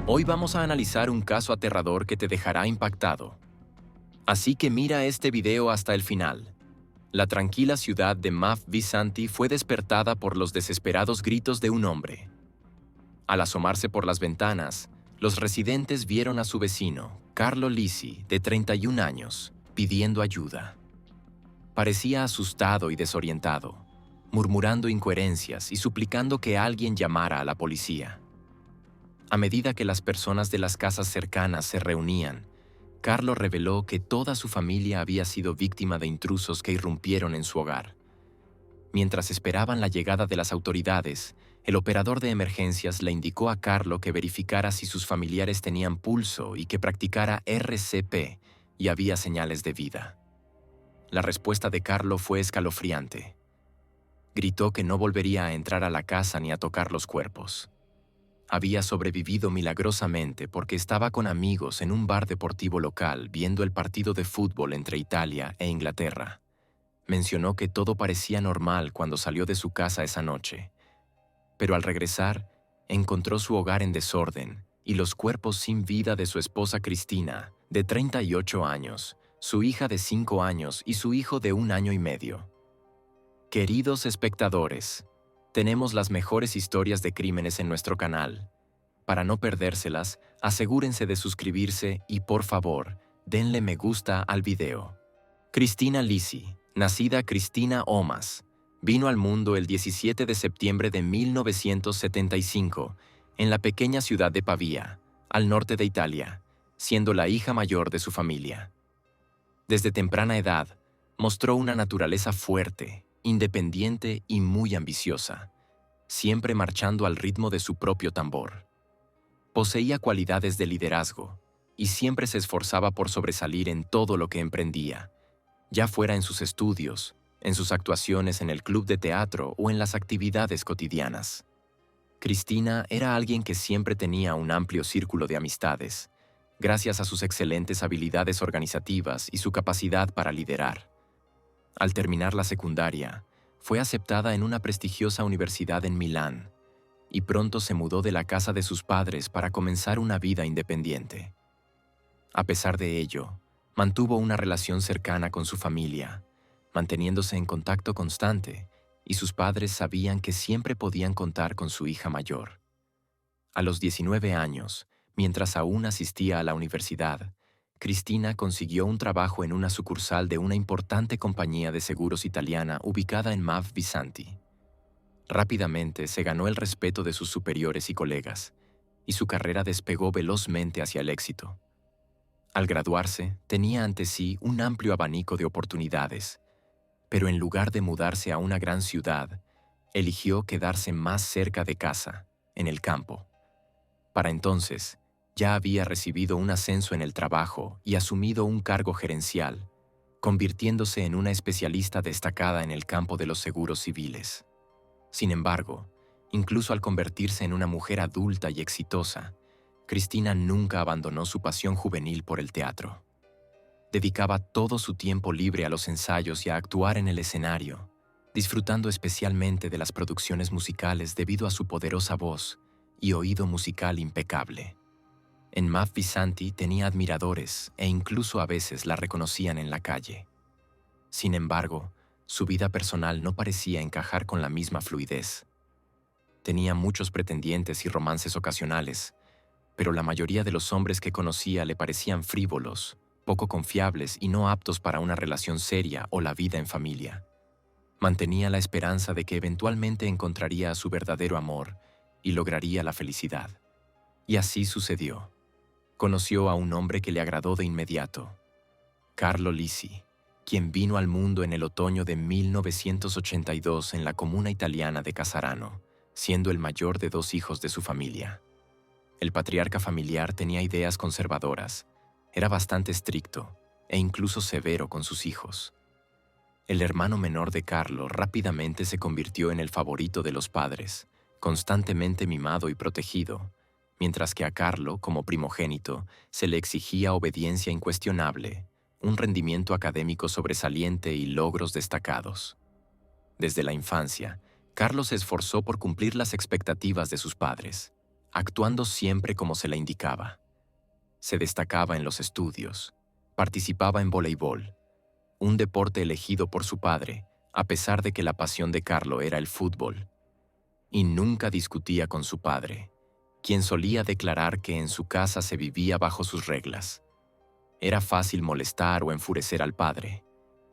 Hoy vamos a analizar un caso aterrador que te dejará impactado. Así que mira este video hasta el final. La tranquila ciudad de Mav Visanti fue despertada por los desesperados gritos de un hombre. Al asomarse por las ventanas, los residentes vieron a su vecino, Carlo Lisi, de 31 años, pidiendo ayuda. Parecía asustado y desorientado, murmurando incoherencias y suplicando que alguien llamara a la policía. A medida que las personas de las casas cercanas se reunían, Carlo reveló que toda su familia había sido víctima de intrusos que irrumpieron en su hogar. Mientras esperaban la llegada de las autoridades, el operador de emergencias le indicó a Carlo que verificara si sus familiares tenían pulso y que practicara RCP y había señales de vida. La respuesta de Carlo fue escalofriante. Gritó que no volvería a entrar a la casa ni a tocar los cuerpos. Había sobrevivido milagrosamente porque estaba con amigos en un bar deportivo local viendo el partido de fútbol entre Italia e Inglaterra. Mencionó que todo parecía normal cuando salió de su casa esa noche. Pero al regresar, encontró su hogar en desorden y los cuerpos sin vida de su esposa Cristina, de 38 años, su hija de 5 años y su hijo de 1 año y medio. Queridos espectadores, tenemos las mejores historias de crímenes en nuestro canal. Para no perdérselas, asegúrense de suscribirse y, por favor, denle me gusta al video. Cristina Lisi, nacida Cristina Omas, vino al mundo el 17 de septiembre de 1975 en la pequeña ciudad de Pavía, al norte de Italia, siendo la hija mayor de su familia. Desde temprana edad, mostró una naturaleza fuerte, independiente y muy ambiciosa, siempre marchando al ritmo de su propio tambor. Poseía cualidades de liderazgo y siempre se esforzaba por sobresalir en todo lo que emprendía, ya fuera en sus estudios, en sus actuaciones en el club de teatro o en las actividades cotidianas. Cristina era alguien que siempre tenía un amplio círculo de amistades, gracias a sus excelentes habilidades organizativas y su capacidad para liderar. Al terminar la secundaria, fue aceptada en una prestigiosa universidad en Milán y pronto se mudó de la casa de sus padres para comenzar una vida independiente. A pesar de ello, mantuvo una relación cercana con su familia, manteniéndose en contacto constante, y sus padres sabían que siempre podían contar con su hija mayor. A los 19 años, mientras aún asistía a la universidad, Cristina consiguió un trabajo en una sucursal de una importante compañía de seguros italiana ubicada en Mav Visanti. Rápidamente se ganó el respeto de sus superiores y colegas, y su carrera despegó velozmente hacia el éxito. Al graduarse, tenía ante sí un amplio abanico de oportunidades, pero en lugar de mudarse a una gran ciudad, eligió quedarse más cerca de casa, en el campo. Para entonces, ya había recibido un ascenso en el trabajo y asumido un cargo gerencial, convirtiéndose en una especialista destacada en el campo de los seguros civiles. Sin embargo, incluso al convertirse en una mujer adulta y exitosa, Cristina nunca abandonó su pasión juvenil por el teatro. Dedicaba todo su tiempo libre a los ensayos y a actuar en el escenario, disfrutando especialmente de las producciones musicales debido a su poderosa voz y oído musical impecable. En Mav Visanti tenía admiradores e incluso a veces la reconocían en la calle. Sin embargo, su vida personal no parecía encajar con la misma fluidez. Tenía muchos pretendientes y romances ocasionales, pero la mayoría de los hombres que conocía le parecían frívolos, poco confiables y no aptos para una relación seria o la vida en familia. Mantenía la esperanza de que eventualmente encontraría a su verdadero amor y lograría la felicidad. Y así sucedió. Conoció a un hombre que le agradó de inmediato, Carlo Lisi, quien vino al mundo en el otoño de 1982 en la comuna italiana de Casarano, siendo el mayor de 2 hijos de su familia. El patriarca familiar tenía ideas conservadoras, era bastante estricto e incluso severo con sus hijos. El hermano menor de Carlo rápidamente se convirtió en el favorito de los padres, constantemente mimado y protegido, mientras que a Carlo, como primogénito, se le exigía obediencia incuestionable, un rendimiento académico sobresaliente y logros destacados. Desde la infancia, Carlo se esforzó por cumplir las expectativas de sus padres, actuando siempre como se le indicaba. Se destacaba en los estudios, participaba en voleibol, un deporte elegido por su padre, a pesar de que la pasión de Carlo era el fútbol. Y nunca discutía con su padre, quien solía declarar que en su casa se vivía bajo sus reglas. Era fácil molestar o enfurecer al padre,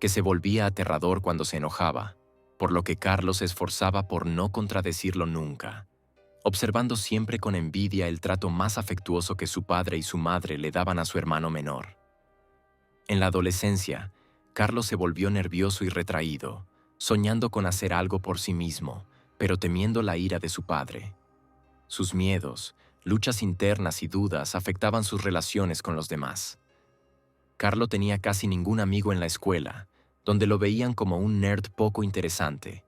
que se volvía aterrador cuando se enojaba, por lo que Carlos se esforzaba por no contradecirlo nunca, observando siempre con envidia el trato más afectuoso que su padre y su madre le daban a su hermano menor. En la adolescencia, Carlos se volvió nervioso y retraído, soñando con hacer algo por sí mismo, pero temiendo la ira de su padre. Sus miedos, luchas internas y dudas afectaban sus relaciones con los demás. Carlo tenía casi ningún amigo en la escuela, donde lo veían como un nerd poco interesante,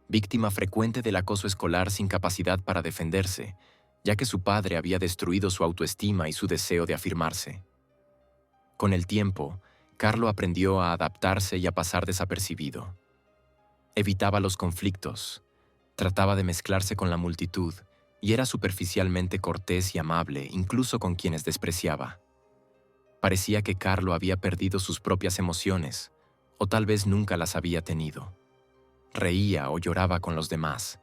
víctima frecuente del acoso escolar sin capacidad para defenderse, ya que su padre había destruido su autoestima y su deseo de afirmarse. Con el tiempo, Carlo aprendió a adaptarse y a pasar desapercibido. Evitaba los conflictos, trataba de mezclarse con la multitud y era superficialmente cortés y amable incluso con quienes despreciaba. Parecía que Carlo había perdido sus propias emociones, o tal vez nunca las había tenido. Reía o lloraba con los demás,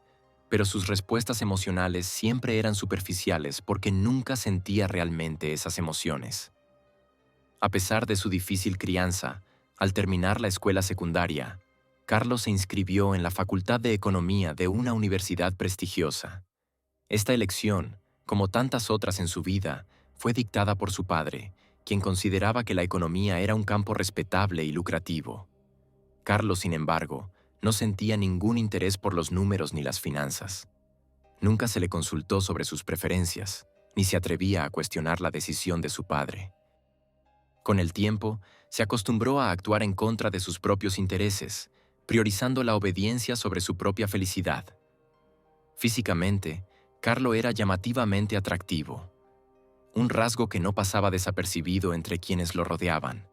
pero sus respuestas emocionales siempre eran superficiales porque nunca sentía realmente esas emociones. A pesar de su difícil crianza, al terminar la escuela secundaria, Carlos se inscribió en la Facultad de Economía de una universidad prestigiosa. Esta elección, como tantas otras en su vida, fue dictada por su padre, quien consideraba que la economía era un campo respetable y lucrativo. Carlos, sin embargo, no sentía ningún interés por los números ni las finanzas. Nunca se le consultó sobre sus preferencias, ni se atrevía a cuestionar la decisión de su padre. Con el tiempo, se acostumbró a actuar en contra de sus propios intereses, priorizando la obediencia sobre su propia felicidad. Físicamente, Carlo era llamativamente atractivo, un rasgo que no pasaba desapercibido entre quienes lo rodeaban.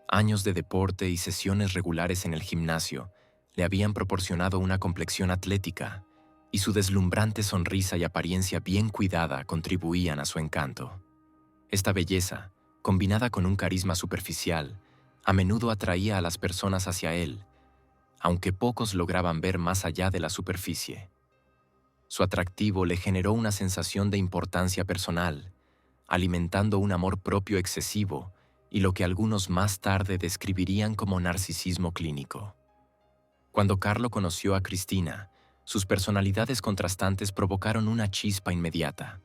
Años de deporte y sesiones regulares en el gimnasio le habían proporcionado una complexión atlética, y su deslumbrante sonrisa y apariencia bien cuidada contribuían a su encanto. Esta belleza, combinada con un carisma superficial, a menudo atraía a las personas hacia él, aunque pocos lograban ver más allá de la superficie. Su atractivo le generó una sensación de importancia personal, alimentando un amor propio excesivo y lo que algunos más tarde describirían como narcisismo clínico. Cuando Carlo conoció a Cristina, sus personalidades contrastantes provocaron una chispa inmediata.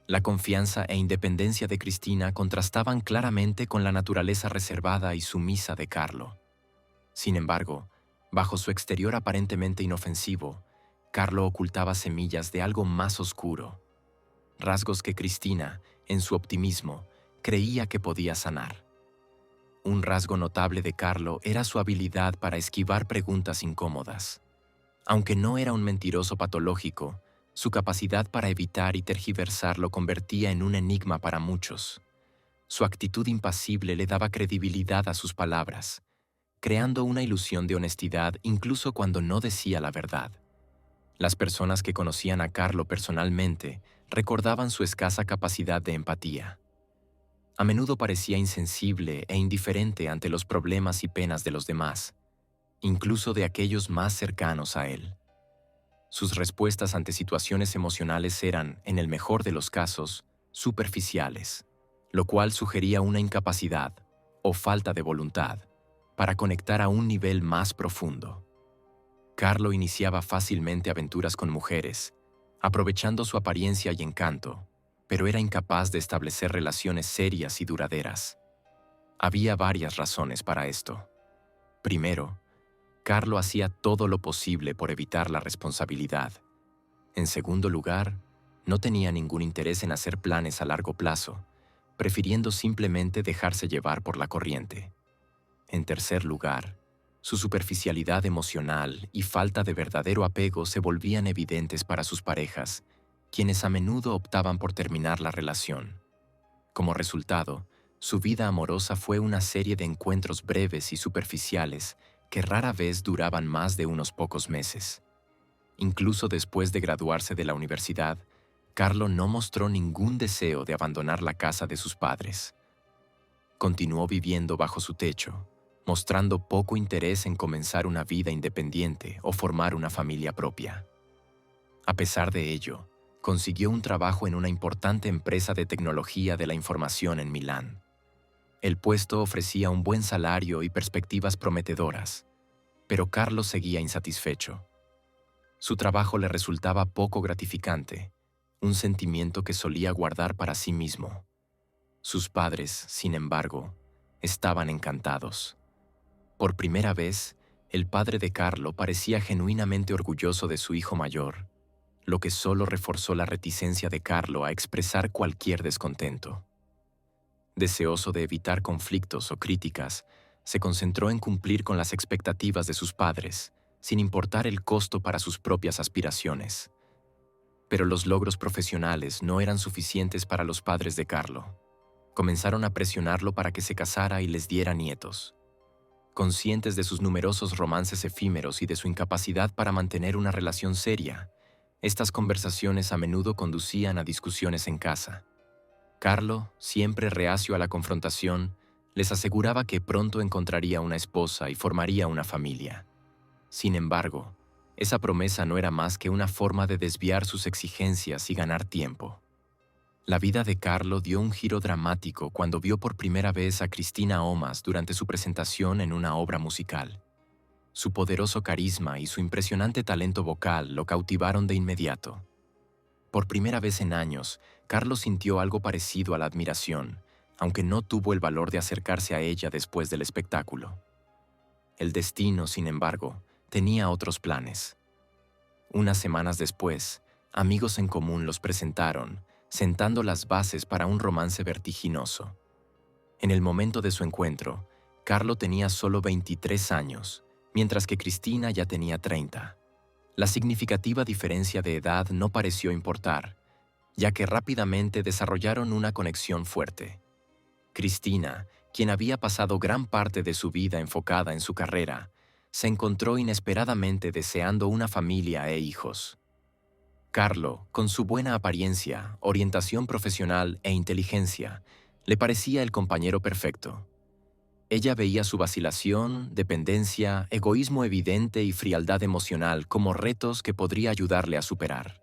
La confianza e independencia de Cristina contrastaban claramente con la naturaleza reservada y sumisa de Carlo. Sin embargo, bajo su exterior aparentemente inofensivo, Carlo ocultaba semillas de algo más oscuro, rasgos que Cristina, en su optimismo, creía que podía sanar. Un rasgo notable de Carlo era su habilidad para esquivar preguntas incómodas. Aunque no era un mentiroso patológico, su capacidad para evitar y tergiversar lo convertía en un enigma para muchos. Su actitud impasible le daba credibilidad a sus palabras, creando una ilusión de honestidad incluso cuando no decía la verdad. Las personas que conocían a Carlo personalmente recordaban su escasa capacidad de empatía. A menudo parecía insensible e indiferente ante los problemas y penas de los demás, incluso de aquellos más cercanos a él. Sus respuestas ante situaciones emocionales eran, en el mejor de los casos, superficiales, lo cual sugería una incapacidad o falta de voluntad para conectar a un nivel más profundo. Carlo iniciaba fácilmente aventuras con mujeres, aprovechando su apariencia y encanto, pero era incapaz de establecer relaciones serias y duraderas. Había varias razones para esto. Primero, Carlo hacía todo lo posible por evitar la responsabilidad. En segundo lugar, no tenía ningún interés en hacer planes a largo plazo, prefiriendo simplemente dejarse llevar por la corriente. En tercer lugar, su superficialidad emocional y falta de verdadero apego se volvían evidentes para sus parejas, quienes a menudo optaban por terminar la relación. Como resultado, su vida amorosa fue una serie de encuentros breves y superficiales que rara vez duraban más de unos pocos meses. Incluso después de graduarse de la universidad, Carlo no mostró ningún deseo de abandonar la casa de sus padres. Continuó viviendo bajo su techo, mostrando poco interés en comenzar una vida independiente o formar una familia propia. A pesar de ello, consiguió un trabajo en una importante empresa de tecnología de la información en Milán. El puesto ofrecía un buen salario y perspectivas prometedoras, pero Carlo seguía insatisfecho. Su trabajo le resultaba poco gratificante, un sentimiento que solía guardar para sí mismo. Sus padres, sin embargo, estaban encantados. Por primera vez, el padre de Carlo parecía genuinamente orgulloso de su hijo mayor, lo que solo reforzó la reticencia de Carlo a expresar cualquier descontento. Deseoso de evitar conflictos o críticas, se concentró en cumplir con las expectativas de sus padres, sin importar el costo para sus propias aspiraciones. Pero los logros profesionales no eran suficientes para los padres de Carlo. Comenzaron a presionarlo para que se casara y les diera nietos. Conscientes de sus numerosos romances efímeros y de su incapacidad para mantener una relación seria, estas conversaciones a menudo conducían a discusiones en casa. Carlo, siempre reacio a la confrontación, les aseguraba que pronto encontraría una esposa y formaría una familia. Sin embargo, esa promesa no era más que una forma de desviar sus exigencias y ganar tiempo. La vida de Carlo dio un giro dramático cuando vio por primera vez a Cristina Omas durante su presentación en una obra musical. Su poderoso carisma y su impresionante talento vocal lo cautivaron de inmediato. Por primera vez en años, Carlo sintió algo parecido a la admiración, aunque no tuvo el valor de acercarse a ella después del espectáculo. El destino, sin embargo, tenía otros planes. Unas semanas después, amigos en común los presentaron, sentando las bases para un romance vertiginoso. En el momento de su encuentro, Carlo tenía solo 23 años, mientras que Cristina ya tenía 30. La significativa diferencia de edad no pareció importar, ya que rápidamente desarrollaron una conexión fuerte. Cristina, quien había pasado gran parte de su vida enfocada en su carrera, se encontró inesperadamente deseando una familia e hijos. Carlo, con su buena apariencia, orientación profesional e inteligencia, le parecía el compañero perfecto. Ella veía su vacilación, dependencia, egoísmo evidente y frialdad emocional como retos que podría ayudarle a superar.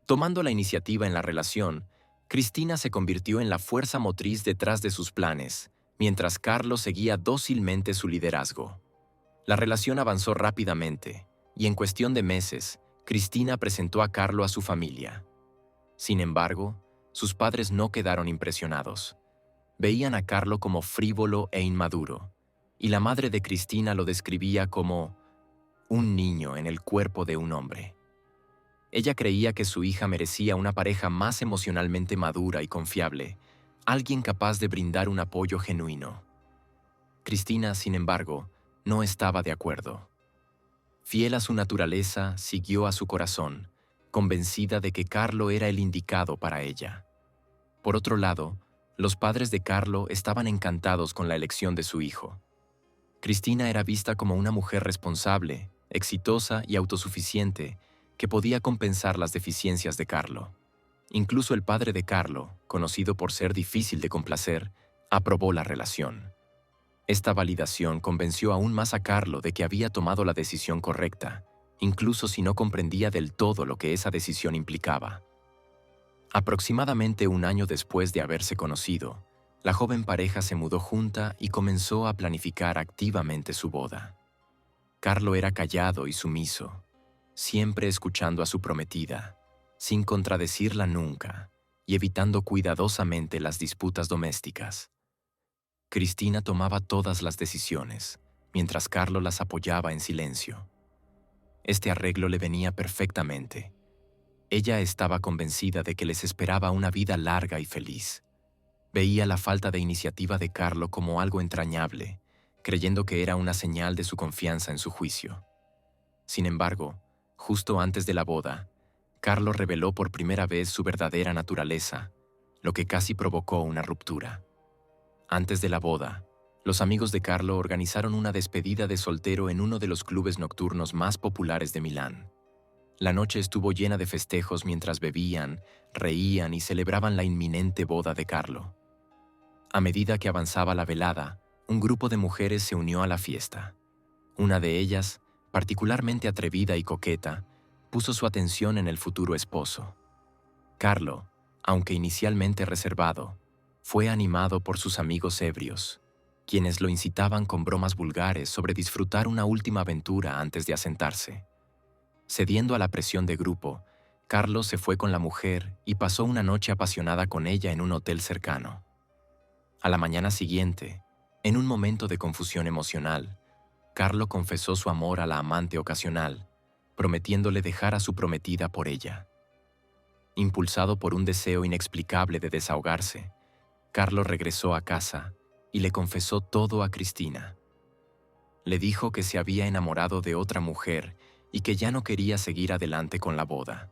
Tomando la iniciativa en la relación, Cristina se convirtió en la fuerza motriz detrás de sus planes, mientras Carlo seguía dócilmente su liderazgo. La relación avanzó rápidamente, y en cuestión de meses, Cristina presentó a Carlo a su familia. Sin embargo, sus padres no quedaron impresionados. Veían a Carlo como frívolo e inmaduro, y la madre de Cristina lo describía como un niño en el cuerpo de un hombre. Ella creía que su hija merecía una pareja más emocionalmente madura y confiable, alguien capaz de brindar un apoyo genuino. Cristina, sin embargo, no estaba de acuerdo. Fiel a su naturaleza, siguió a su corazón, convencida de que Carlo era el indicado para ella. Por otro lado, los padres de Carlo estaban encantados con la elección de su hijo. Cristina era vista como una mujer responsable, exitosa y autosuficiente, que podía compensar las deficiencias de Carlo. Incluso el padre de Carlo, conocido por ser difícil de complacer, aprobó la relación. Esta validación convenció aún más a Carlo de que había tomado la decisión correcta, incluso si no comprendía del todo lo que esa decisión implicaba. Aproximadamente un año después de haberse conocido, la joven pareja se mudó junta y comenzó a planificar activamente su boda. Carlo era callado y sumiso, siempre escuchando a su prometida, sin contradecirla nunca y evitando cuidadosamente las disputas domésticas. Cristina tomaba todas las decisiones, mientras Carlo las apoyaba en silencio. Este arreglo le venía perfectamente. Ella estaba convencida de que les esperaba una vida larga y feliz. Veía la falta de iniciativa de Carlo como algo entrañable, creyendo que era una señal de su confianza en su juicio. Sin embargo, justo antes de la boda, Carlo reveló por primera vez su verdadera naturaleza, lo que casi provocó una ruptura. Antes de la boda, los amigos de Carlo organizaron una despedida de soltero en uno de los clubes nocturnos más populares de Milán. La noche estuvo llena de festejos mientras bebían, reían y celebraban la inminente boda de Carlo. A medida que avanzaba la velada, un grupo de mujeres se unió a la fiesta. Una de ellas, particularmente atrevida y coqueta, puso su atención en el futuro esposo. Carlo, aunque inicialmente reservado, fue animado por sus amigos ebrios, quienes lo incitaban con bromas vulgares sobre disfrutar una última aventura antes de asentarse. Cediendo a la presión de grupo, Carlo se fue con la mujer y pasó una noche apasionada con ella en un hotel cercano. A la mañana siguiente, en un momento de confusión emocional, Carlo confesó su amor a la amante ocasional, prometiéndole dejar a su prometida por ella. Impulsado por un deseo inexplicable de desahogarse, Carlo regresó a casa y le confesó todo a Cristina. Le dijo que se había enamorado de otra mujer y que ya no quería seguir adelante con la boda.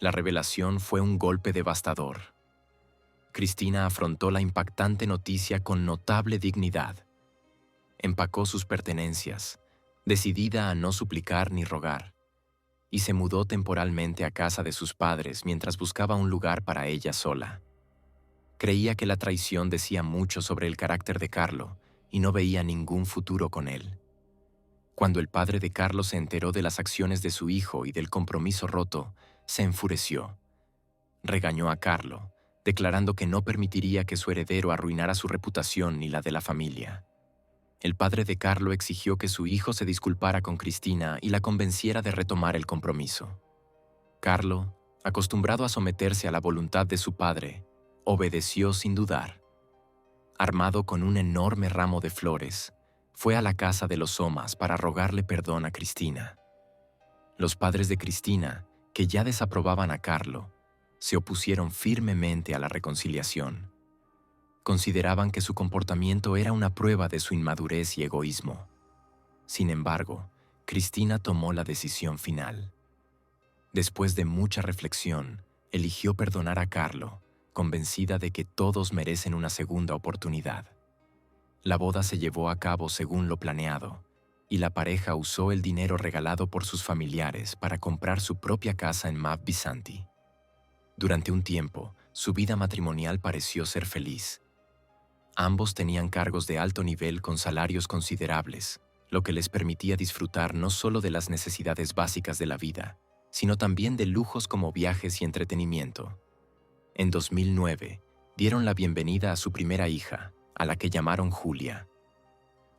La revelación fue un golpe devastador. Cristina afrontó la impactante noticia con notable dignidad. Empacó sus pertenencias, decidida a no suplicar ni rogar, y se mudó temporalmente a casa de sus padres mientras buscaba un lugar para ella sola. Creía que la traición decía mucho sobre el carácter de Carlo y no veía ningún futuro con él. Cuando el padre de Carlo se enteró de las acciones de su hijo y del compromiso roto, se enfureció. Regañó a Carlo, declarando que no permitiría que su heredero arruinara su reputación ni la de la familia. El padre de Carlo exigió que su hijo se disculpara con Cristina y la convenciera de retomar el compromiso. Carlo, acostumbrado a someterse a la voluntad de su padre, obedeció sin dudar. Armado con un enorme ramo de flores, fue a la casa de los Somas para rogarle perdón a Cristina. Los padres de Cristina, que ya desaprobaban a Carlo, se opusieron firmemente a la reconciliación. Consideraban que su comportamiento era una prueba de su inmadurez y egoísmo. Sin embargo, Cristina tomó la decisión final. Después de mucha reflexión, eligió perdonar a Carlo, convencida de que todos merecen una segunda oportunidad. La boda se llevó a cabo según lo planeado, y la pareja usó el dinero regalado por sus familiares para comprar su propia casa en Mav Bisanti. Durante un tiempo, su vida matrimonial pareció ser feliz. Ambos tenían cargos de alto nivel con salarios considerables, lo que les permitía disfrutar no solo de las necesidades básicas de la vida, sino también de lujos como viajes y entretenimiento. En 2009, dieron la bienvenida a su primera hija, a la que llamaron Julia.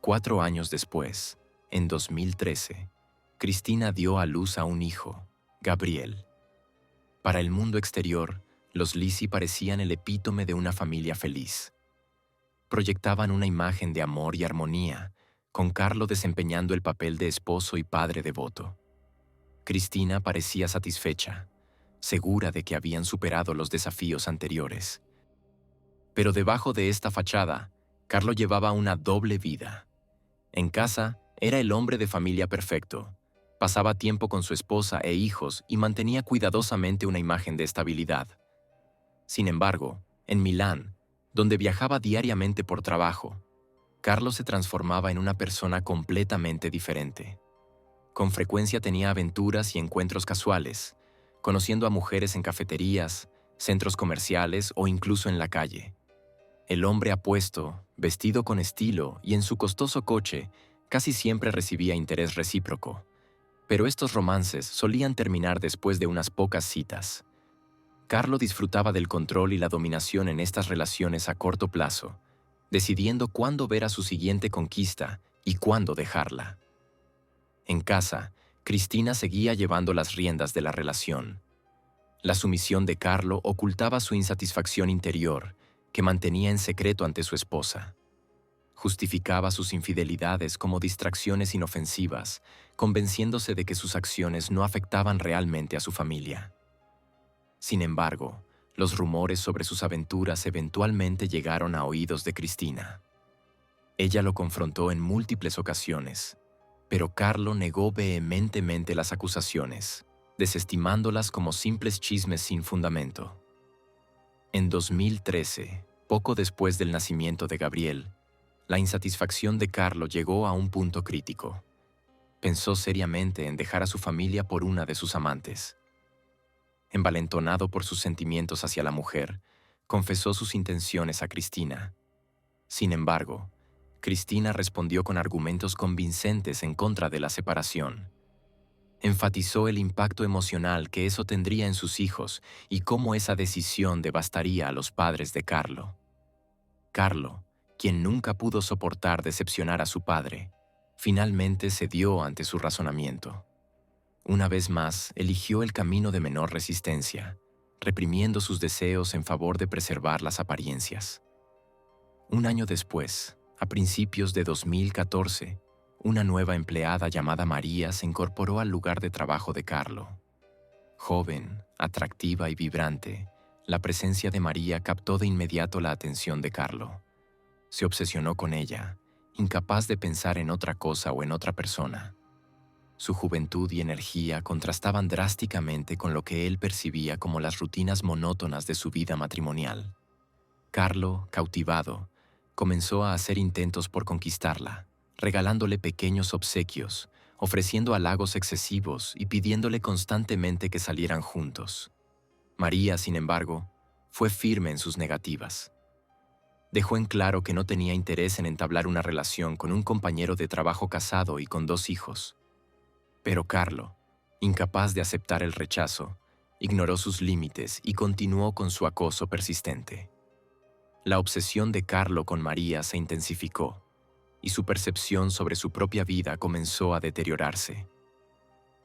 4 años después, en 2013, Cristina dio a luz a un hijo, Gabriel. Para el mundo exterior, los Lisi parecían el epítome de una familia feliz. Proyectaban una imagen de amor y armonía, con Carlo desempeñando el papel de esposo y padre devoto. Cristina parecía satisfecha, segura de que habían superado los desafíos anteriores. Pero debajo de esta fachada, Carlo llevaba una doble vida. En casa, era el hombre de familia perfecto. Pasaba tiempo con su esposa e hijos y mantenía cuidadosamente una imagen de estabilidad. Sin embargo, en Milán, donde viajaba diariamente por trabajo, Carlo se transformaba en una persona completamente diferente. Con frecuencia tenía aventuras y encuentros casuales, conociendo a mujeres en cafeterías, centros comerciales o incluso en la calle. El hombre apuesto, vestido con estilo y en su costoso coche, casi siempre recibía interés recíproco. Pero estos romances solían terminar después de unas pocas citas. Carlo disfrutaba del control y la dominación en estas relaciones a corto plazo, decidiendo cuándo ver a su siguiente conquista y cuándo dejarla. En casa, Cristina seguía llevando las riendas de la relación. La sumisión de Carlo ocultaba su insatisfacción interior, que mantenía en secreto ante su esposa. Justificaba sus infidelidades como distracciones inofensivas, convenciéndose de que sus acciones no afectaban realmente a su familia. Sin embargo, los rumores sobre sus aventuras eventualmente llegaron a oídos de Cristina. Ella lo confrontó en múltiples ocasiones, pero Carlo negó vehementemente las acusaciones, desestimándolas como simples chismes sin fundamento. En 2013, poco después del nacimiento de Gabriel, la insatisfacción de Carlo llegó a un punto crítico. Pensó seriamente en dejar a su familia por una de sus amantes. Envalentonado por sus sentimientos hacia la mujer, confesó sus intenciones a Cristina. Sin embargo, Cristina respondió con argumentos convincentes en contra de la separación. Enfatizó el impacto emocional que eso tendría en sus hijos y cómo esa decisión devastaría a los padres de Carlo. Carlo, quien nunca pudo soportar decepcionar a su padre, finalmente cedió ante su razonamiento. Una vez más, eligió el camino de menor resistencia, reprimiendo sus deseos en favor de preservar las apariencias. Un año después, a principios de 2014, una nueva empleada llamada María se incorporó al lugar de trabajo de Carlo. Joven, atractiva y vibrante, la presencia de María captó de inmediato la atención de Carlo. Se obsesionó con ella, incapaz de pensar en otra cosa o en otra persona. Su juventud y energía contrastaban drásticamente con lo que él percibía como las rutinas monótonas de su vida matrimonial. Carlo, cautivado, comenzó a hacer intentos por conquistarla, regalándole pequeños obsequios, ofreciendo halagos excesivos y pidiéndole constantemente que salieran juntos. María, sin embargo, fue firme en sus negativas. Dejó en claro que no tenía interés en entablar una relación con un compañero de trabajo casado y con 2 hijos. Pero Carlo, incapaz de aceptar el rechazo, ignoró sus límites y continuó con su acoso persistente. La obsesión de Carlo con María se intensificó, y su percepción sobre su propia vida comenzó a deteriorarse.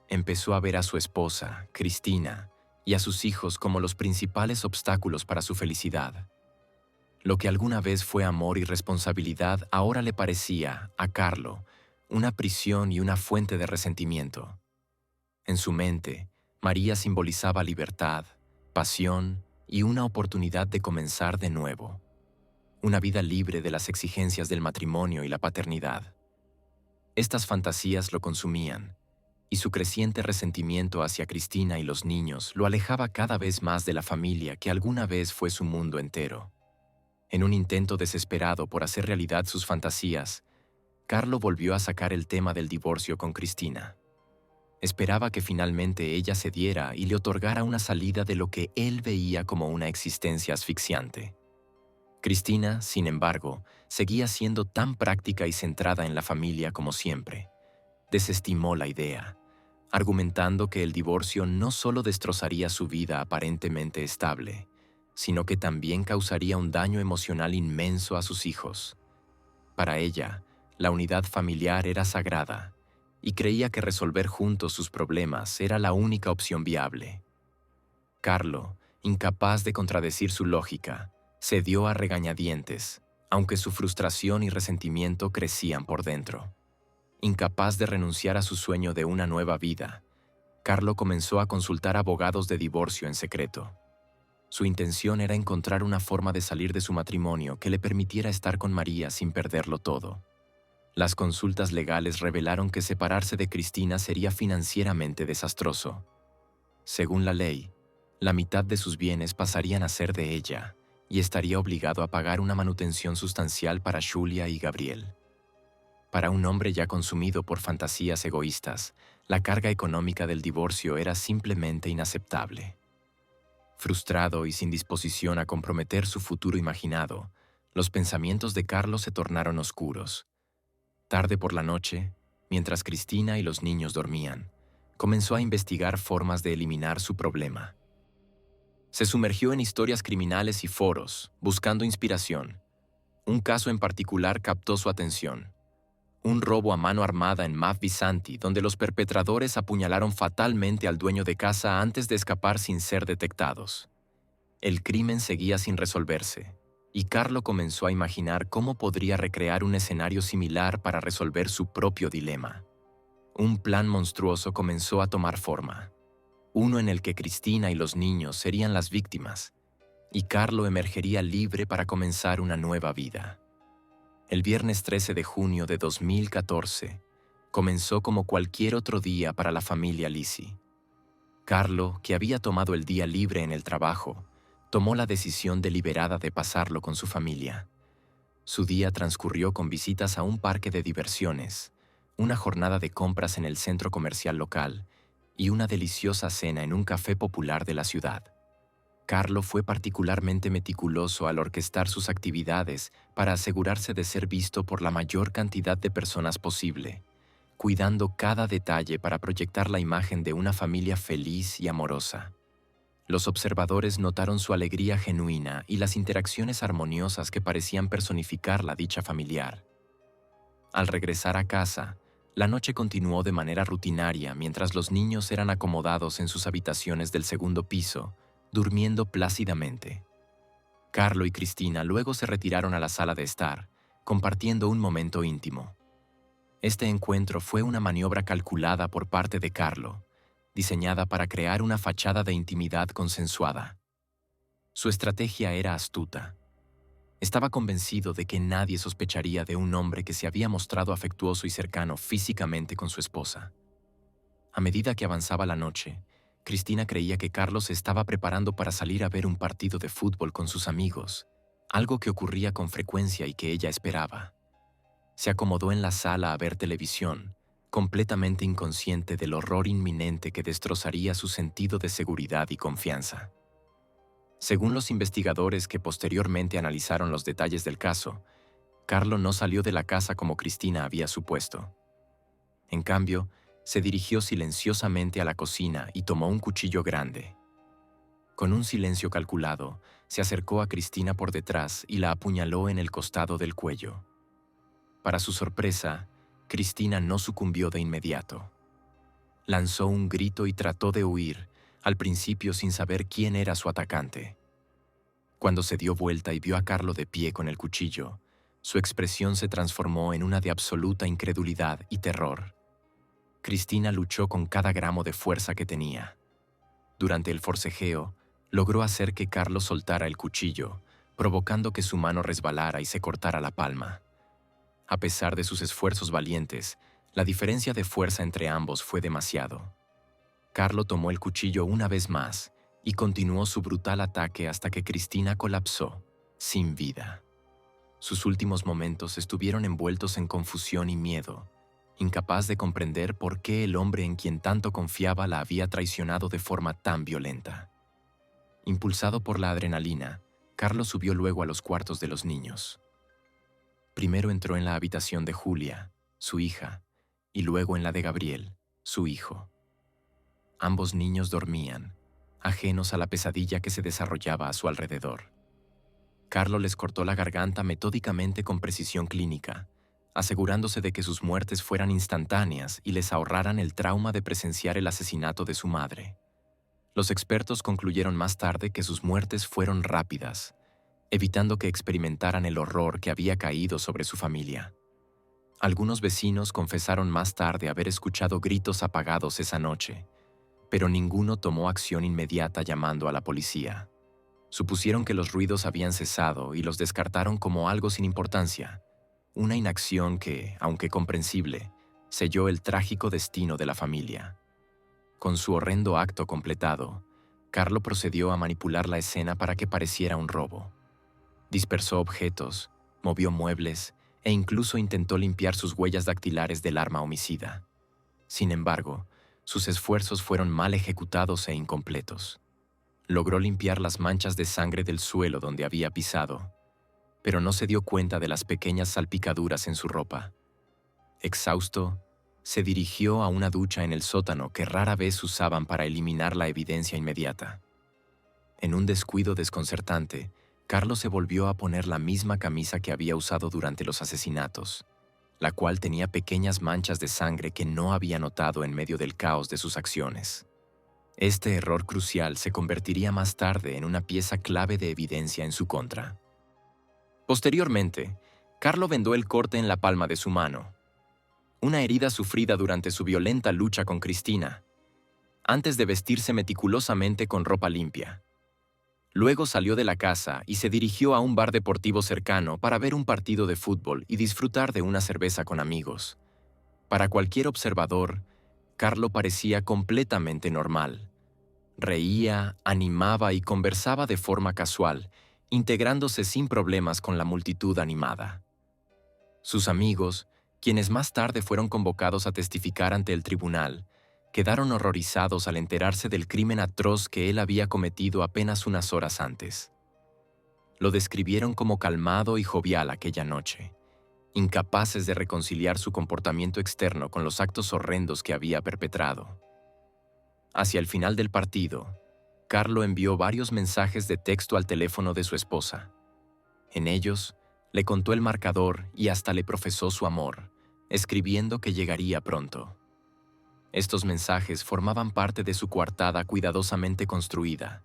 Empezó a ver a su esposa, Cristina, y a sus hijos como los principales obstáculos para su felicidad. Lo que alguna vez fue amor y responsabilidad ahora le parecía, a Carlo, una prisión y una fuente de resentimiento. En su mente, María simbolizaba libertad, pasión y una oportunidad de comenzar de nuevo. Una vida libre de las exigencias del matrimonio y la paternidad. Estas fantasías lo consumían, y su creciente resentimiento hacia Cristina y los niños lo alejaba cada vez más de la familia que alguna vez fue su mundo entero. En un intento desesperado por hacer realidad sus fantasías, Carlo volvió a sacar el tema del divorcio con Cristina. Esperaba que finalmente ella cediera y le otorgara una salida de lo que él veía como una existencia asfixiante. Cristina, sin embargo, seguía siendo tan práctica y centrada en la familia como siempre. Desestimó la idea, argumentando que el divorcio no solo destrozaría su vida aparentemente estable, sino que también causaría un daño emocional inmenso a sus hijos. Para ella, la unidad familiar era sagrada, y creía que resolver juntos sus problemas era la única opción viable. Carlo, incapaz de contradecir su lógica, cedió a regañadientes, aunque su frustración y resentimiento crecían por dentro. Incapaz de renunciar a su sueño de una nueva vida, Carlo comenzó a consultar abogados de divorcio en secreto. Su intención era encontrar una forma de salir de su matrimonio que le permitiera estar con María sin perderlo todo. Las consultas legales revelaron que separarse de Cristina sería financieramente desastroso. Según la ley, la mitad de sus bienes pasarían a ser de ella y estaría obligado a pagar una manutención sustancial para Giulia y Gabriel. Para un hombre ya consumido por fantasías egoístas, la carga económica del divorcio era simplemente inaceptable. Frustrado y sin disposición a comprometer su futuro imaginado, los pensamientos de Carlos se tornaron oscuros. Tarde por la noche, mientras Cristina y los niños dormían, comenzó a investigar formas de eliminar su problema. Se sumergió en historias criminales y foros, buscando inspiración. Un caso en particular captó su atención. Un robo a mano armada en Mav Visanti, donde los perpetradores apuñalaron fatalmente al dueño de casa antes de escapar sin ser detectados. El crimen seguía sin resolverse, y Carlo comenzó a imaginar cómo podría recrear un escenario similar para resolver su propio dilema. Un plan monstruoso comenzó a tomar forma, uno en el que Cristina y los niños serían las víctimas, y Carlo emergería libre para comenzar una nueva vida. El viernes 13 de junio de 2014 comenzó como cualquier otro día para la familia Lisi. Carlo, que había tomado el día libre en el trabajo, tomó la decisión deliberada de pasarlo con su familia. Su día transcurrió con visitas a un parque de diversiones, una jornada de compras en el centro comercial local y una deliciosa cena en un café popular de la ciudad. Carlo fue particularmente meticuloso al orquestar sus actividades para asegurarse de ser visto por la mayor cantidad de personas posible, cuidando cada detalle para proyectar la imagen de una familia feliz y amorosa. Los observadores notaron su alegría genuina y las interacciones armoniosas que parecían personificar la dicha familiar. Al regresar a casa, la noche continuó de manera rutinaria mientras los niños eran acomodados en sus habitaciones del segundo piso, durmiendo plácidamente. Carlo y Cristina luego se retiraron a la sala de estar, compartiendo un momento íntimo. Este encuentro fue una maniobra calculada por parte de Carlo, diseñada para crear una fachada de intimidad consensuada. Su estrategia era astuta. Estaba convencido de que nadie sospecharía de un hombre que se había mostrado afectuoso y cercano físicamente con su esposa. A medida que avanzaba la noche, Cristina creía que Carlos se estaba preparando para salir a ver un partido de fútbol con sus amigos, algo que ocurría con frecuencia y que ella esperaba. Se acomodó en la sala a ver televisión, completamente inconsciente del horror inminente que destrozaría su sentido de seguridad y confianza. Según los investigadores que posteriormente analizaron los detalles del caso, Carlo no salió de la casa como Cristina había supuesto. En cambio, se dirigió silenciosamente a la cocina y tomó un cuchillo grande. Con un silencio calculado, se acercó a Cristina por detrás y la apuñaló en el costado del cuello. Para su sorpresa, Cristina no sucumbió de inmediato. Lanzó un grito y trató de huir, al principio sin saber quién era su atacante. Cuando se dio vuelta y vio a Carlo de pie con el cuchillo, su expresión se transformó en una de absoluta incredulidad y terror. Cristina luchó con cada gramo de fuerza que tenía. Durante el forcejeo, logró hacer que Carlo soltara el cuchillo, provocando que su mano resbalara y se cortara la palma. A pesar de sus esfuerzos valientes, la diferencia de fuerza entre ambos fue demasiado. Carlo tomó el cuchillo una vez más y continuó su brutal ataque hasta que Cristina colapsó, sin vida. Sus últimos momentos estuvieron envueltos en confusión y miedo, incapaz de comprender por qué el hombre en quien tanto confiaba la había traicionado de forma tan violenta. Impulsado por la adrenalina, Carlo subió luego a los cuartos de los niños. Primero entró en la habitación de Julia, su hija, y luego en la de Gabriel, su hijo. Ambos niños dormían, ajenos a la pesadilla que se desarrollaba a su alrededor. Carlo les cortó la garganta metódicamente con precisión clínica, asegurándose de que sus muertes fueran instantáneas y les ahorraran el trauma de presenciar el asesinato de su madre. Los expertos concluyeron más tarde que sus muertes fueron rápidas, evitando que experimentaran el horror que había caído sobre su familia. Algunos vecinos confesaron más tarde haber escuchado gritos apagados esa noche, pero ninguno tomó acción inmediata llamando a la policía. Supusieron que los ruidos habían cesado y los descartaron como algo sin importancia, una inacción que, aunque comprensible, selló el trágico destino de la familia. Con su horrendo acto completado, Carlo procedió a manipular la escena para que pareciera un robo. Dispersó objetos, movió muebles e incluso intentó limpiar sus huellas dactilares del arma homicida. Sin embargo, sus esfuerzos fueron mal ejecutados e incompletos. Logró limpiar las manchas de sangre del suelo donde había pisado, pero no se dio cuenta de las pequeñas salpicaduras en su ropa. Exhausto, se dirigió a una ducha en el sótano que rara vez usaban para eliminar la evidencia inmediata. En un descuido desconcertante, Carlos se volvió a poner la misma camisa que había usado durante los asesinatos, la cual tenía pequeñas manchas de sangre que no había notado en medio del caos de sus acciones. Este error crucial se convertiría más tarde en una pieza clave de evidencia en su contra. Posteriormente, Carlo vendó el corte en la palma de su mano, una herida sufrida durante su violenta lucha con Cristina, antes de vestirse meticulosamente con ropa limpia. Luego salió de la casa y se dirigió a un bar deportivo cercano para ver un partido de fútbol y disfrutar de una cerveza con amigos. Para cualquier observador, Carlo parecía completamente normal. Reía, animaba y conversaba de forma casual, integrándose sin problemas con la multitud animada. Sus amigos, quienes más tarde fueron convocados a testificar ante el tribunal, quedaron horrorizados al enterarse del crimen atroz que él había cometido apenas unas horas antes. Lo describieron como calmado y jovial aquella noche, incapaces de reconciliar su comportamiento externo con los actos horrendos que había perpetrado. Hacia el final del partido, Carlo envió varios mensajes de texto al teléfono de su esposa. En ellos, le contó el marcador y hasta le profesó su amor, escribiendo que llegaría pronto. Estos mensajes formaban parte de su coartada cuidadosamente construida,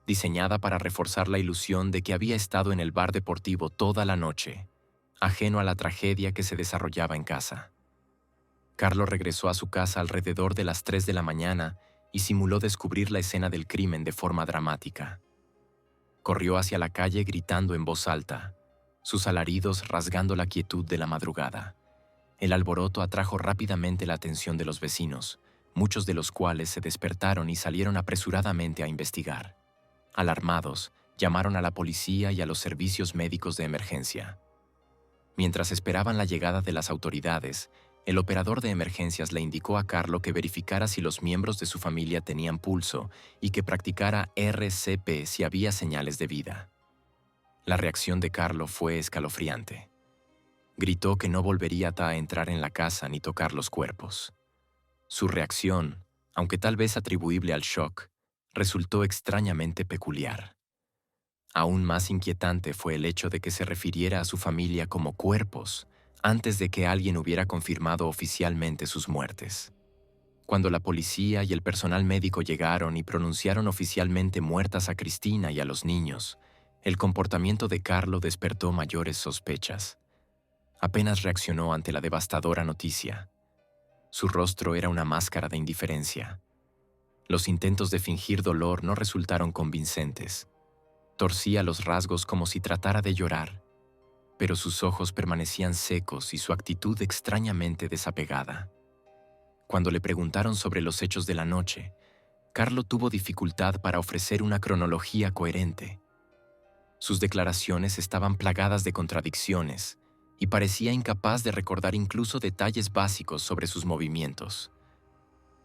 diseñada para reforzar la ilusión de que había estado en el bar deportivo toda la noche, ajeno a la tragedia que se desarrollaba en casa. Carlo regresó a su casa alrededor de las 3 de la mañana y simuló descubrir la escena del crimen de forma dramática. Corrió hacia la calle gritando en voz alta, sus alaridos rasgando la quietud de la madrugada. El alboroto atrajo rápidamente la atención de los vecinos, muchos de los cuales se despertaron y salieron apresuradamente a investigar. Alarmados, llamaron a la policía y a los servicios médicos de emergencia. Mientras esperaban la llegada de las autoridades, el operador de emergencias le indicó a Carlo que verificara si los miembros de su familia tenían pulso y que practicara RCP si había señales de vida. La reacción de Carlo fue escalofriante. Gritó que no volvería a entrar en la casa ni tocar los cuerpos. Su reacción, aunque tal vez atribuible al shock, resultó extrañamente peculiar. Aún más inquietante fue el hecho de que se refiriera a su familia como cuerpos, antes de que alguien hubiera confirmado oficialmente sus muertes. Cuando la policía y el personal médico llegaron y pronunciaron oficialmente muertas a Cristina y a los niños, el comportamiento de Carlo despertó mayores sospechas. Apenas reaccionó ante la devastadora noticia. Su rostro era una máscara de indiferencia. Los intentos de fingir dolor no resultaron convincentes. Torcía los rasgos como si tratara de llorar, pero sus ojos permanecían secos y su actitud extrañamente desapegada. Cuando le preguntaron sobre los hechos de la noche, Carlo tuvo dificultad para ofrecer una cronología coherente. Sus declaraciones estaban plagadas de contradicciones y parecía incapaz de recordar incluso detalles básicos sobre sus movimientos.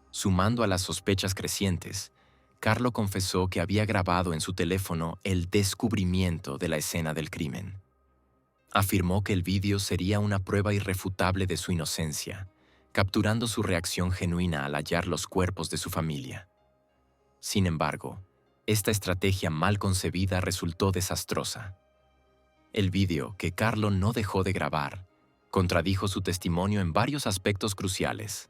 Sumando a las sospechas crecientes, Carlo confesó que había grabado en su teléfono el descubrimiento de la escena del crimen. Afirmó que el vídeo sería una prueba irrefutable de su inocencia, capturando su reacción genuina al hallar los cuerpos de su familia. Sin embargo, esta estrategia mal concebida resultó desastrosa. El vídeo, que Carlo no dejó de grabar, contradijo su testimonio en varios aspectos cruciales.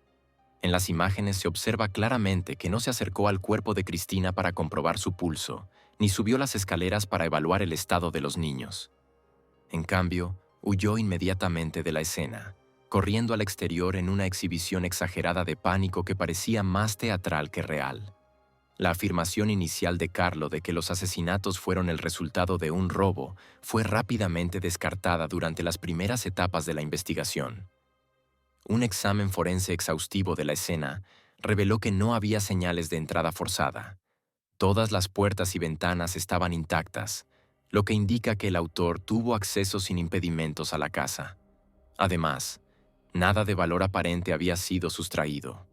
En las imágenes se observa claramente que no se acercó al cuerpo de Cristina para comprobar su pulso, ni subió las escaleras para evaluar el estado de los niños. En cambio, huyó inmediatamente de la escena, corriendo al exterior en una exhibición exagerada de pánico que parecía más teatral que real. La afirmación inicial de Carlo de que los asesinatos fueron el resultado de un robo fue rápidamente descartada durante las primeras etapas de la investigación. Un examen forense exhaustivo de la escena reveló que no había señales de entrada forzada. Todas las puertas y ventanas estaban intactas, lo que indica que el autor tuvo acceso sin impedimentos a la casa. Además, nada de valor aparente había sido sustraído.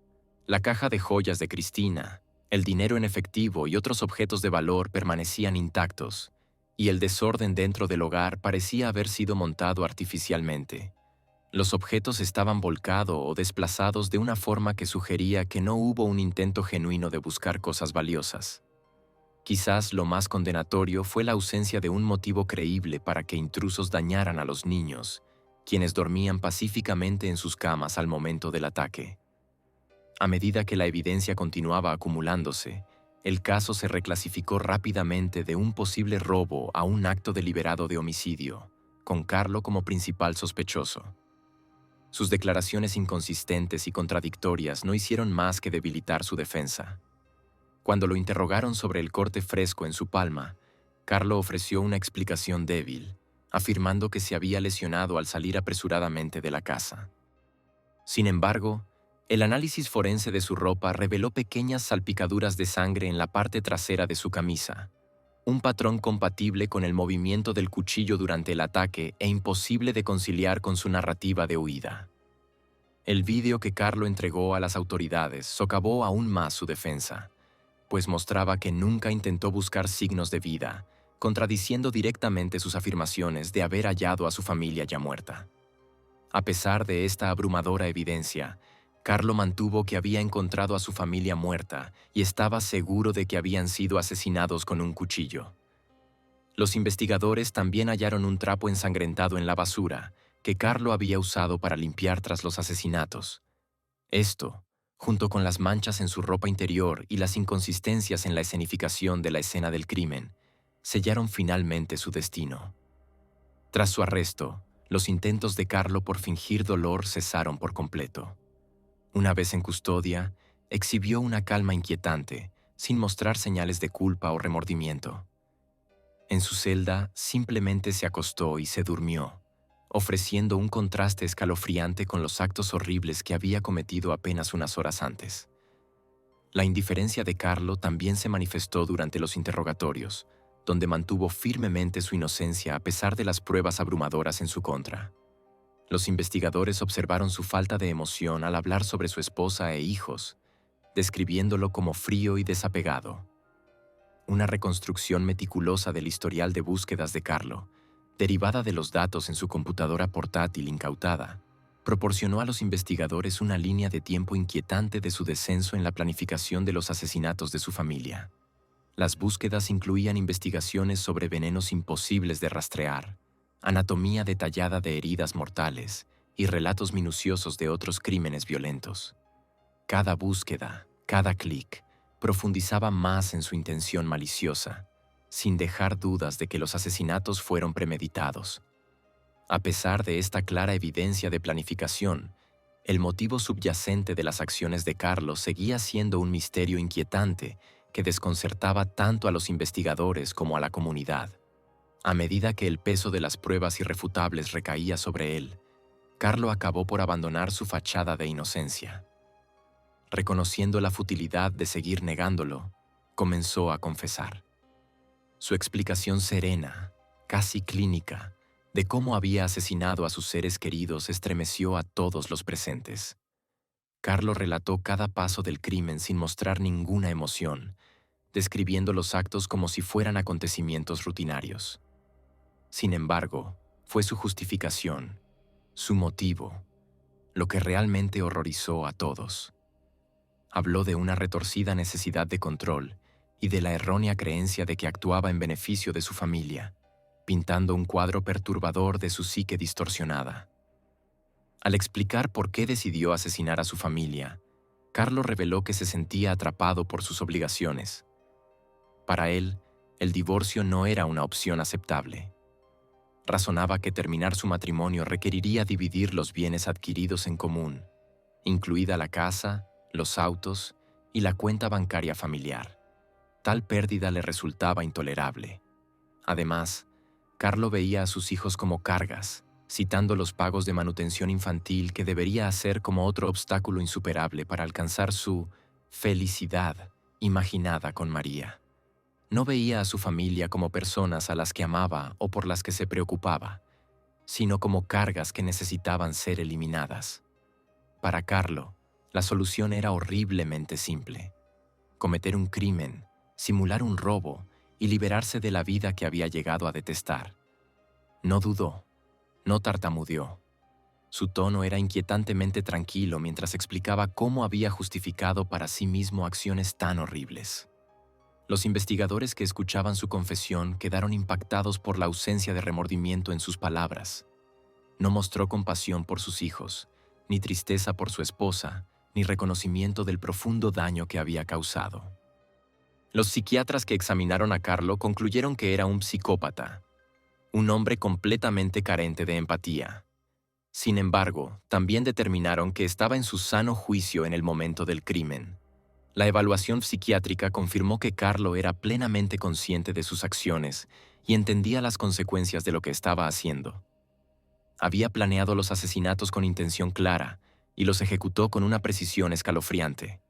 La caja de joyas de Cristina, el dinero en efectivo y otros objetos de valor permanecían intactos, y el desorden dentro del hogar parecía haber sido montado artificialmente. Los objetos estaban volcados o desplazados de una forma que sugería que no hubo un intento genuino de buscar cosas valiosas. Quizás lo más condenatorio fue la ausencia de un motivo creíble para que intrusos dañaran a los niños, quienes dormían pacíficamente en sus camas al momento del ataque. A medida que la evidencia continuaba acumulándose, el caso se reclasificó rápidamente de un posible robo a un acto deliberado de homicidio, con Carlo como principal sospechoso. Sus declaraciones inconsistentes y contradictorias no hicieron más que debilitar su defensa. Cuando lo interrogaron sobre el corte fresco en su palma, Carlo ofreció una explicación débil, afirmando que se había lesionado al salir apresuradamente de la casa. Sin embargo, el análisis forense de su ropa reveló pequeñas salpicaduras de sangre en la parte trasera de su camisa, un patrón compatible con el movimiento del cuchillo durante el ataque e imposible de conciliar con su narrativa de huida. El vídeo que Carlo entregó a las autoridades socavó aún más su defensa, pues mostraba que nunca intentó buscar signos de vida, contradiciendo directamente sus afirmaciones de haber hallado a su familia ya muerta. A pesar de esta abrumadora evidencia, Carlo mantuvo que había encontrado a su familia muerta y estaba seguro de que habían sido asesinados con un cuchillo. Los investigadores también hallaron un trapo ensangrentado en la basura que Carlo había usado para limpiar tras los asesinatos. Esto, junto con las manchas en su ropa interior y las inconsistencias en la escenificación de la escena del crimen, sellaron finalmente su destino. Tras su arresto, los intentos de Carlo por fingir dolor cesaron por completo. Una vez en custodia, exhibió una calma inquietante, sin mostrar señales de culpa o remordimiento. En su celda, simplemente se acostó y se durmió, ofreciendo un contraste escalofriante con los actos horribles que había cometido apenas unas horas antes. La indiferencia de Carlo también se manifestó durante los interrogatorios, donde mantuvo firmemente su inocencia a pesar de las pruebas abrumadoras en su contra. Los investigadores observaron su falta de emoción al hablar sobre su esposa e hijos, describiéndolo como frío y desapegado. Una reconstrucción meticulosa del historial de búsquedas de Carlo, derivada de los datos en su computadora portátil incautada, proporcionó a los investigadores una línea de tiempo inquietante de su descenso en la planificación de los asesinatos de su familia. Las búsquedas incluían investigaciones sobre venenos imposibles de rastrear, anatomía detallada de heridas mortales y relatos minuciosos de otros crímenes violentos. Cada búsqueda, cada clic, profundizaba más en su intención maliciosa, sin dejar dudas de que los asesinatos fueron premeditados. A pesar de esta clara evidencia de planificación, el motivo subyacente de las acciones de Carlo seguía siendo un misterio inquietante que desconcertaba tanto a los investigadores como a la comunidad. A medida que el peso de las pruebas irrefutables recaía sobre él, Carlo acabó por abandonar su fachada de inocencia. Reconociendo la futilidad de seguir negándolo, comenzó a confesar. Su explicación serena, casi clínica, de cómo había asesinado a sus seres queridos estremeció a todos los presentes. Carlo relató cada paso del crimen sin mostrar ninguna emoción, describiendo los actos como si fueran acontecimientos rutinarios. Sin embargo, fue su justificación, su motivo, lo que realmente horrorizó a todos. Habló de una retorcida necesidad de control y de la errónea creencia de que actuaba en beneficio de su familia, pintando un cuadro perturbador de su psique distorsionada. Al explicar por qué decidió asesinar a su familia, Carlo reveló que se sentía atrapado por sus obligaciones. Para él, el divorcio no era una opción aceptable. Razonaba que terminar su matrimonio requeriría dividir los bienes adquiridos en común, incluida la casa, los autos y la cuenta bancaria familiar. Tal pérdida le resultaba intolerable. Además, Carlo veía a sus hijos como cargas, citando los pagos de manutención infantil que debería hacer como otro obstáculo insuperable para alcanzar su felicidad imaginada con María. No veía a su familia como personas a las que amaba o por las que se preocupaba, sino como cargas que necesitaban ser eliminadas. Para Carlo, la solución era horriblemente simple: cometer un crimen, simular un robo y liberarse de la vida que había llegado a detestar. No dudó, no tartamudeó. Su tono era inquietantemente tranquilo mientras explicaba cómo había justificado para sí mismo acciones tan horribles. Los investigadores que escuchaban su confesión quedaron impactados por la ausencia de remordimiento en sus palabras. No mostró compasión por sus hijos, ni tristeza por su esposa, ni reconocimiento del profundo daño que había causado. Los psiquiatras que examinaron a Carlo concluyeron que era un psicópata, un hombre completamente carente de empatía. Sin embargo, también determinaron que estaba en su sano juicio en el momento del crimen. La evaluación psiquiátrica confirmó que Carlo era plenamente consciente de sus acciones y entendía las consecuencias de lo que estaba haciendo. Había planeado los asesinatos con intención clara y los ejecutó con una precisión escalofriante.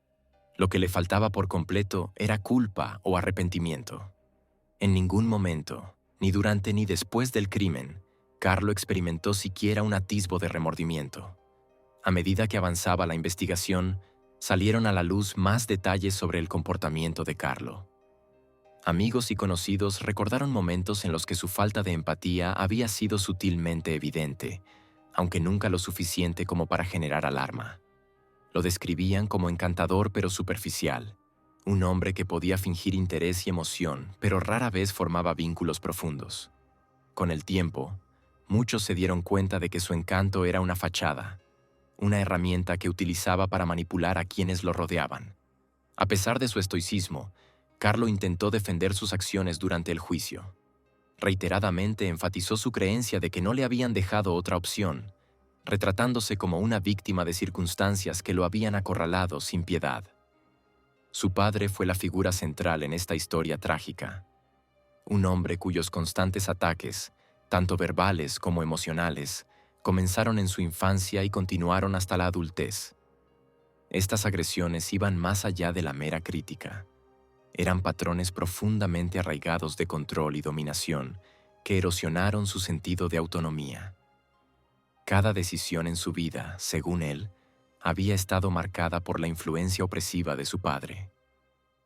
Lo que le faltaba por completo era culpa o arrepentimiento. En ningún momento, ni durante ni después del crimen, Carlo experimentó siquiera un atisbo de remordimiento. A medida que avanzaba la investigación, salieron a la luz más detalles sobre el comportamiento de Carlo. Amigos y conocidos recordaron momentos en los que su falta de empatía había sido sutilmente evidente, aunque nunca lo suficiente como para generar alarma. Lo describían como encantador pero superficial, un hombre que podía fingir interés y emoción, pero rara vez formaba vínculos profundos. Con el tiempo, muchos se dieron cuenta de que su encanto era una fachada, una herramienta que utilizaba para manipular a quienes lo rodeaban. A pesar de su estoicismo, Carlo intentó defender sus acciones durante el juicio. Reiteradamente enfatizó su creencia de que no le habían dejado otra opción, retratándose como una víctima de circunstancias que lo habían acorralado sin piedad. Su padre fue la figura central en esta historia trágica. Un hombre cuyos constantes ataques, tanto verbales como emocionales, comenzaron en su infancia y continuaron hasta la adultez. Estas agresiones iban más allá de la mera crítica. Eran patrones profundamente arraigados de control y dominación que erosionaron su sentido de autonomía. Cada decisión en su vida, según él, había estado marcada por la influencia opresiva de su padre.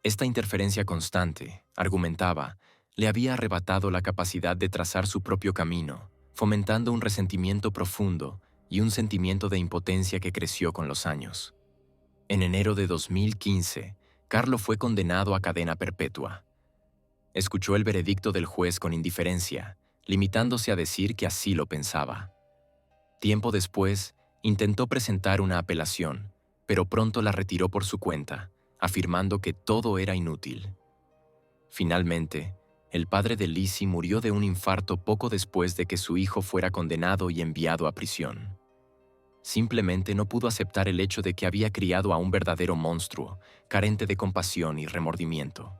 Esta interferencia constante, argumentaba, le había arrebatado la capacidad de trazar su propio camino, fomentando un resentimiento profundo y un sentimiento de impotencia que creció con los años. En enero de 2015, Carlo fue condenado a cadena perpetua. Escuchó el veredicto del juez con indiferencia, limitándose a decir que así lo pensaba. Tiempo después, intentó presentar una apelación, pero pronto la retiró por su cuenta, afirmando que todo era inútil. Finalmente, el padre de Lizzie murió de un infarto poco después de que su hijo fuera condenado y enviado a prisión. Simplemente no pudo aceptar el hecho de que había criado a un verdadero monstruo, carente de compasión y remordimiento.